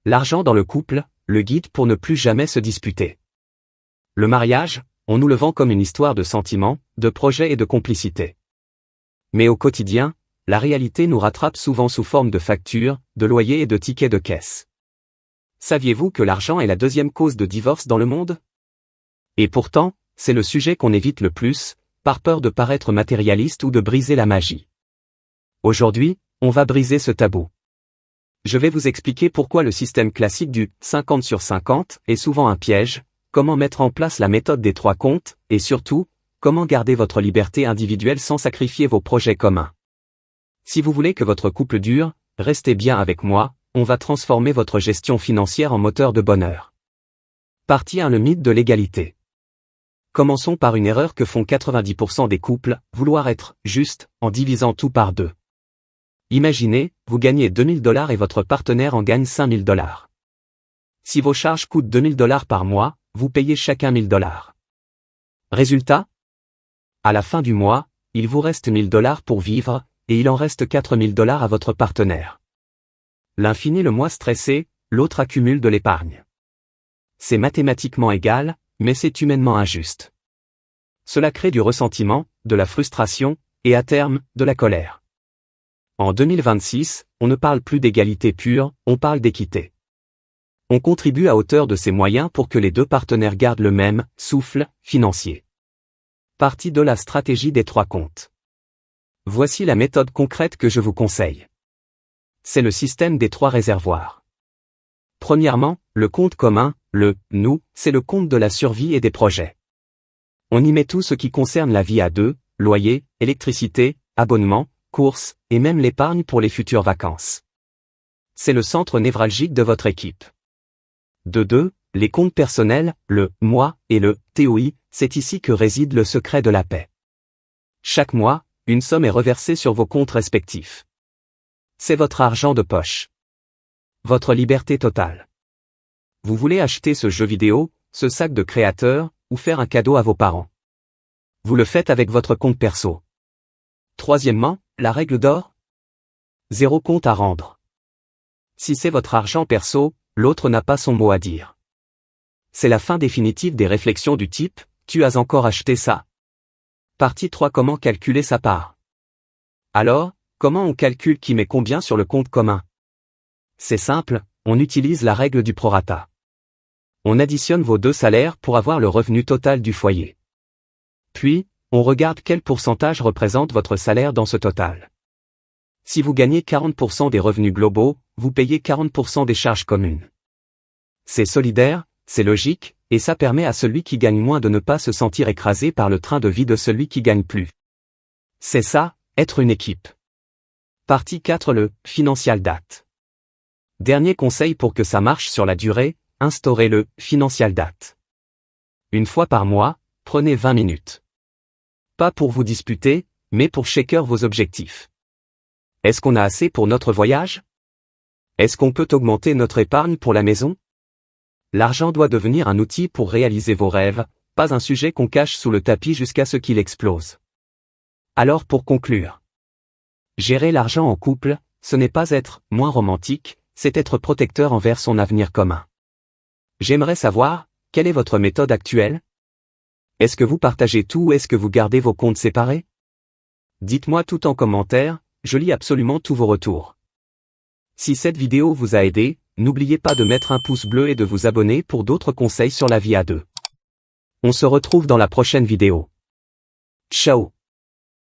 L'argent dans le couple, le guide pour ne plus jamais se disputer. Le mariage, on nous le vend comme une histoire de sentiments, de projets et de complicité. Mais au quotidien, la réalité nous rattrape souvent sous forme de factures, de loyers et de tickets de caisse. Saviez-vous que l'argent est la deuxième cause de divorce dans le monde? Et pourtant, c'est le sujet qu'on évite le plus, par peur de paraître matérialiste ou de briser la magie. Aujourd'hui, on va briser ce tabou. Je vais vous expliquer pourquoi le système classique du 50 sur 50 est souvent un piège, comment mettre en place la méthode des 3 comptes, et surtout, comment garder votre liberté individuelle sans sacrifier vos projets communs. Si vous voulez que votre couple dure, restez bien avec moi, on va transformer votre gestion financière en moteur de bonheur. Partie 1. Le mythe de l'égalité. Commençons par une erreur que font 90% des couples, vouloir être juste, en divisant tout par 2. Imaginez, vous gagnez 2000 $ et votre partenaire en gagne 5000 $. Si vos charges coûtent 2000 $ par mois, vous payez chacun 1000 $. Résultat? À la fin du mois, il vous reste 1000 $ pour vivre, et il en reste 4000 $ à votre partenaire. L'un finit le mois stressé, l'autre accumule de l'épargne. C'est mathématiquement égal, mais c'est humainement injuste. Cela crée du ressentiment, de la frustration, et à terme, de la colère. En 2026, on ne parle plus d'égalité pure, on parle d'équité. On contribue à hauteur de ses moyens pour que les 2 partenaires gardent le même souffle financier. Partie de la stratégie des 3 comptes. Voici la méthode concrète que je vous conseille. C'est le système des 3 réservoirs. Premièrement, le compte commun, le « nous », c'est le compte de la survie et des projets. On y met tout ce qui concerne la vie à 2, loyer, électricité, abonnement, courses, et même l'épargne pour les futures vacances. C'est le centre névralgique de votre équipe. De 2, les comptes personnels, le « moi » et le « TOI », c'est ici que réside le secret de la paix. Chaque mois, une somme est reversée sur vos comptes respectifs. C'est votre argent de poche. Votre liberté totale. Vous voulez acheter ce jeu vidéo, ce sac de créateur, ou faire un cadeau à vos parents. Vous le faites avec votre compte perso. Troisièmement, la règle d'or? 0 compte à rendre. Si c'est votre argent perso, l'autre n'a pas son mot à dire. C'est la fin définitive des réflexions du type « Tu as encore acheté ça ?» Partie 3. Comment calculer sa part? Alors, comment on calcule qui met combien sur le compte commun? C'est simple, on utilise la règle du prorata. On additionne vos 2 salaires pour avoir le revenu total du foyer. Puis, on regarde quel pourcentage représente votre salaire dans ce total. Si vous gagnez 40% des revenus globaux, vous payez 40% des charges communes. C'est solidaire, c'est logique, et ça permet à celui qui gagne moins de ne pas se sentir écrasé par le train de vie de celui qui gagne plus. C'est ça, être une équipe. Partie 4. Le Financial Date. Dernier conseil pour que ça marche sur la durée, instaurez le Financial Date. Une fois par mois, prenez 20 minutes. Pas pour vous disputer, mais pour checker vos objectifs. Est-ce qu'on a assez pour notre voyage? Est-ce qu'on peut augmenter notre épargne pour la maison? L'argent doit devenir un outil pour réaliser vos rêves, pas un sujet qu'on cache sous le tapis jusqu'à ce qu'il explose. Alors pour conclure. Gérer l'argent en couple, ce n'est pas être moins romantique, c'est être protecteur envers son avenir commun. J'aimerais savoir, quelle est votre méthode actuelle? Est-ce que vous partagez tout ou est-ce que vous gardez vos comptes séparés? Dites-moi tout en commentaire, je lis absolument tous vos retours. Si cette vidéo vous a aidé, n'oubliez pas de mettre un pouce bleu et de vous abonner pour d'autres conseils sur la vie à 2. On se retrouve dans la prochaine vidéo. Ciao!